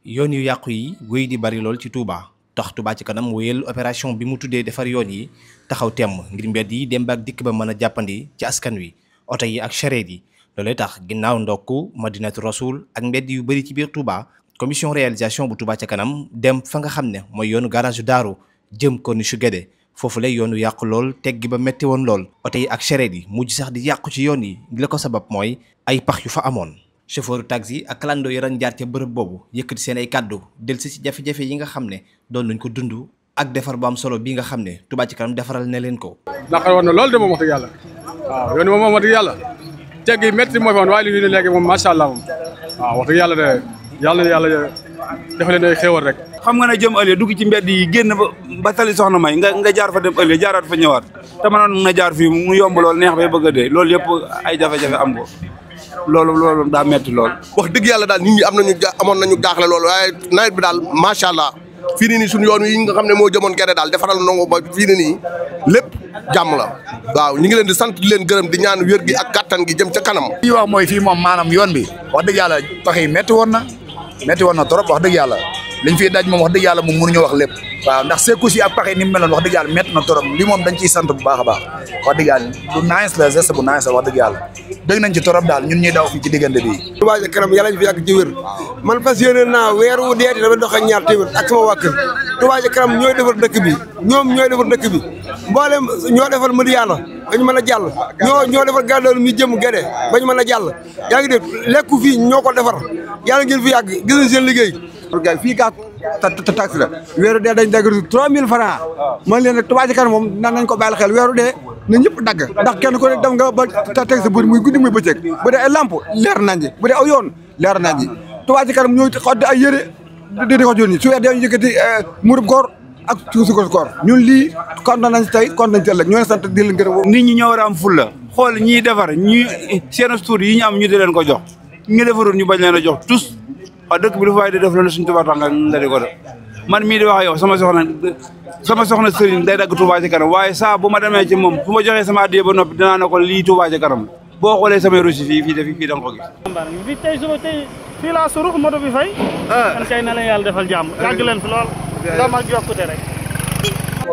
yoon yu yàqu yi wéy di bari lool ci Touba tax Touba ci kanam wéyal opération bi mu tuddee defar yoon yi taxaw temm ngir mbedd yi dem ak dikk ba mën a jàppandi ci askan wi oto yi ak charrette yi loolee tax ginnaaw ndokk Madinatu Rasul ak mbedd yu bëri ci biir Touba commission réalisation bu Touba ca kanam dem fa nga xam ne mooy yoonu garage Daaru jëm ko ni su Guédé foofu lay yoonu yàqu lool teggi ba metti woon lool oto yi ak charrette yi mujj sax di yàqu ci yoon yi la ko sabab mooy ay pax yu fa amoon. chauffeur taxi ak clando yi ran jaar ca bërëb boobu yëkkati seen ay kàddu delsi ci jafe-jafe yi nga xam ne doon nañ ko dund ak defar bu am solo bi nga xam ne Touba ci kanam defaral ne leen ko. naqar war na loolu de moom wax dëgg yàlla waaw yoon moom wax dëgg yàlla tegg yi métti moo fi woon waaye li ñu ne léegi moom macha allah moom waaw wax dëgg yàlla de yàlla dafa leen ay xéewal rek. xam nga ne jëm ëllëg dugg ci mbedd yi génn ba tali soxna may nga jaar fa dem ëllëg jaaraat fa ñëwaat te mënoon na jaar fii mu yomb lool neex bay bëgg a dee loolu yëpp ay jafe-jafe am ko loolu daa metti lool. wax dëgg yàlla daal nit ñi amoon nañu jaaxle lool waaye nawet bi daal macha allah fii nii suñu yoon yi nga xam ne moo jëmoon Guédé daal defaral nangu ba fii nii lépp jàmm la waaw ñu ngi leen di sant di leen gërëm di ñaan wér gi ak kattan gi jëm ca kanam. li wax mooy fii moom maanaam yoon bi wax dëgg yàlla pax yi métti woon na trop wax dëgg yàlla liñ fiy daj moom wax dëgg yàlla moom mënuñu wax lépp waaw ndax secours yi ak pax yi ni mu meloon wax dëgg yàlla métti na trop li moom dañ ciy sant bu baax a baax wax dëgg yàlla bu nice la geste bu nice la wax dëgg yàlla dégg nañ ci trop daal ñun ñuy daw fii ci diggante bi. Touba ca kanam yàlla ñu fi yàgg ci wér man fas yéene naa weer wu deeti dama dox ak ñaar téeméer ak sama waa kër Touba ca kanam ñooy defar dëkk bi ñoom ñooy defar dëkk bi mboolem ñoo defar Madiyana bañ mën a jàll ñoo defar gàddool mi jëm Guédé bañ mën a jàll yaa ngi dégg lekku fii ñoo ko defar yàlla ngeen fi yàgg gis nañ seen liggéey. fii kaa taxi la weeru dee dañ dagg 3000 francs man leen nag Touba ca kanam moom nan nañ ko bàyyil xel weeru dee na ñëpp dagg ndax kenn ku ne dem nga ba teg sa buri muy guddi muy bëccëg bu dee ay lamp leer nañ ji bu dee aw yoon leer nañ ji Touba ca kanam ñooy xotti ay yére di ko joni su weer dee ñu yëkkati murub koor ak suusu koor ñun lii kontaan nañ tey kontaan nañ ci ëllëg ñoo sant di leen gërëm. nit ñi ñoo war a am fulla xool ñiy defar ñi seen stuur yi ñu am ñu di leen ko jox ñu defarul ñu bañ leen a jox tous wax dëkk bi lu fay di def loolu suñu Touba tax nga di ko def man mii di wax yow sama soxna sëriñ day dagg Touba ca kanam waaye saa bu ma demee ci moom fu ma joxee sama addiya ba noppi dinaa ne ko lii Touba ca kanam boo xoolee samay reçu fii da nga ko gis. bi tey suba tey fii laa surux moto bi fay. kan kay na leen yàlla defal jàmm yàgg leen fi lool. dama ak yokkute rek.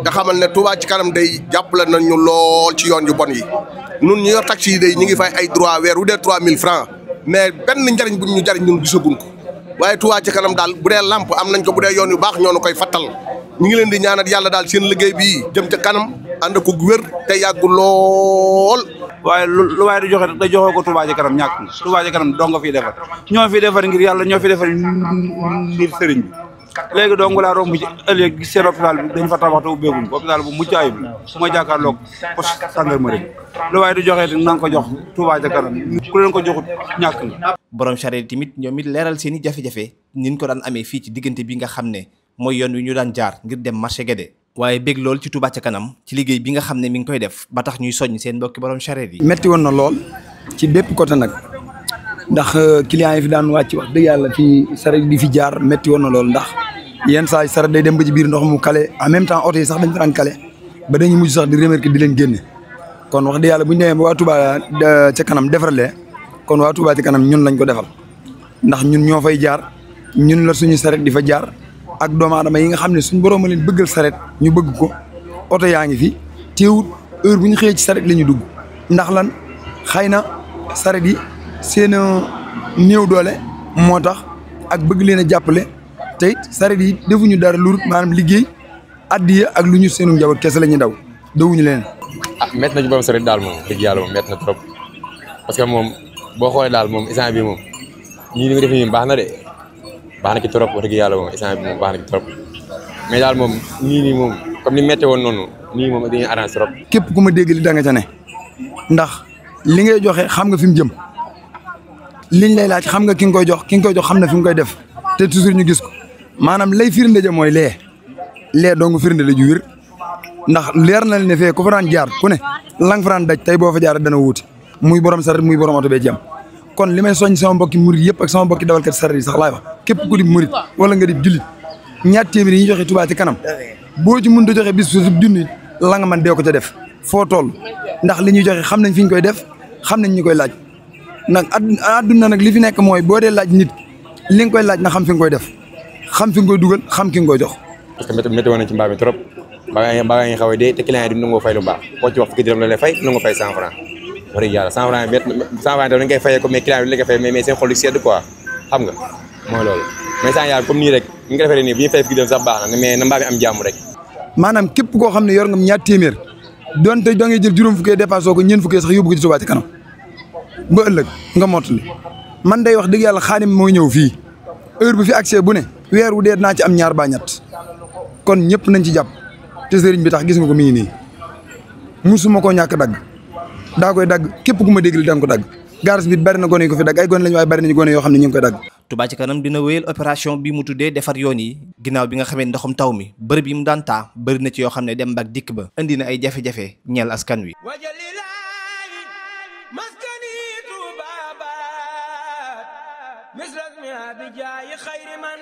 nga xamal ne Touba ci kanam day jàppale nañu lool ci yoon yu bon yi nun ñu yor taxi yi day ñu ngi fay ay droit weer wu dee 3000 francs mais benn njariñ bu ñu jariñ ñun gisaguñ ko waaye Touba ci kanam daal bu dee lamp am nañ ko bu dee yoon yu baax ñoo nu koy fattal ñu ngi leen di ñaanal yàlla daal seen liggéey bi jëm ca kanam ànd ko wér te yàggu lool. waaye lu waaye di joxe da joxoo ko Touba ca kanam ñàkk na Touba ca kanam dong nga fiy defar ñoo fi defar ngir yàlla ñoo fi defar ngir sëriñ bi léegi dong laa romb ci ëllëg gis seen hôpital bi dañ fa tabax te ubbeeguñ ko hôpital bu mucc ayib la su ma jàkkaarloog poste gendarmerie lu waaye di joxe na nga ko jox Touba ca kanam ku leen ko joxut ñàkk na. borom charrette tamit ñoom it leeral seen i jafe-jafe niñ ko daan amee fii ci diggante bi nga xam ne mooy yoon wi ñu daan jaar ngir dem marché Guédé waaye bég lool ci Touba ca kanam ci liggéey bi nga xam ne mi ngi koy def ba tax ñuy soññ seen mbokki borom charrette yi. metti woon na lool ci bépp côté nag ndax clients yi fi daan wàcc wax dëgg yàlla fii charrette di fi jaar metti woon na lool ndax yenn saa yi charrette day dem ba ci biir ndox mu kale en même temps oto yi sax dañ fa daan kale ba dañuy mujj sax di remercier di leen génne kon wax dëgg yàlla bu ñu demee ba waa Touba ca kanam defarlee kon waa Touba ca kanam ñun lañ ko defal ndax ñun ñoo fay jaar ñun la suñu charrette di fa jaar ak doomu aadama yi nga xam ne suñu borom a leen bëggal charrette ñu bëgg ko oto yaa ngi fi teewut heure bu ñu xëyee ci charrette la ñu dugg ndax lan xëy na charrette yi seen néew doole moo tax ak bëgg leen a jàppale te it charrette yi defuñu dara lu maanaam liggéey addiya ak lu ñu seenu njaboot kese la ñuy daw dawuñu leen. métti na ci borom charrette daal moom dëgg yàlla moom métti na trop parce que moom boo xoolee daal moom instant bi moom ñii ni nga def nii baax na de. baax na ci trop wax dëgg yàlla moom instant bi moom baax na ci trop mais daal moom nii moom comme ni métti woon noonu nii moom dañuy arrangé trop. képp ku ma dégg li da nga ca ne ndax li ngay joxe xam nga fi mu jëm liñ lay laaj xam nga ki nga koy jox xam na fi mu koy def te toujours ñu gis ko maanaam lay firnde ja mooy lee dong firnde la ju wér ndax leer na ne fee ku fa daan jaar ku ne lang fa daan daj tey boo fa jaar dana wuute muy borom charrette muy borom oto bee ci am kon li may soññ sama mbokki murit yëpp ak sama mbokki dawalkat charrette yi sax laay wax képp ku di murit wala nga di jullit ñaar téeméer yi ñu joxe Touba ci kanam boo ci mënut a joxe bis su junni la nga man dee ko ca def foo toll ndax li ñuy joxe xam nañ fi ñu koy def xam nañ ñu koy laaj nag àdduna nag li fi nekk mooy boo dee laaj nit li nga koy laaj na xam fi nga koy def xam fi nga koy dugal xam ki nga koy jox. parce que métti woon nañ ci mbaa mi trop mbaa ngi xaw a dee te client yi du nangoo fay lu baax koo ci wax fukki dërëm la lay fay du nangoo fay 100 francs wax dëgg yàlla 100 francs 100 francs dañ koy fayee ko mais client bi la koy fay mais seen xol sedd quoi xam nga mooy loolu mais sans yàlla comme nii rek ñu ngi defee nii bu ñu fay fukki dërëm sax baax na mais na mbaa mi am jàmm rek. maanaam képp koo xam ne yor nga ñaar téeméer donte da ngay jël juróom fukkee dépassé ko ñeent fukkee sax yóbbu ko ci Touba Ca Kanam ba ëllëg nga mottali man day wax dëgg yàlla Xaadim mooy ñëw fii heure bu fi accès bu ne weer wu dee naa ci am ñaar ba ñett kon ñëpp nañ ci jàpp te sëriñ bi tax gis nga ko mi ngi nii musuma koo ñàkk dagg daa koy dagg képp ku ma déglu da nga ko dagg garas bi bari na gone yi ko fi dagg ay gone lañu waaye bari nañu gone yoo xam ne ñu ngi koy dagg. Touba Ca Kanam dina wéyal opération bi mu tuddee defar yoon yi ginnaaw bi nga xamee ndoxum taw mi bërëb yi mu daan taa bëri na ci yoo xam ne dem ak dikk ba indi na ay jafe-jafe ñeel askan wi. مثل اسمها بجاي خير من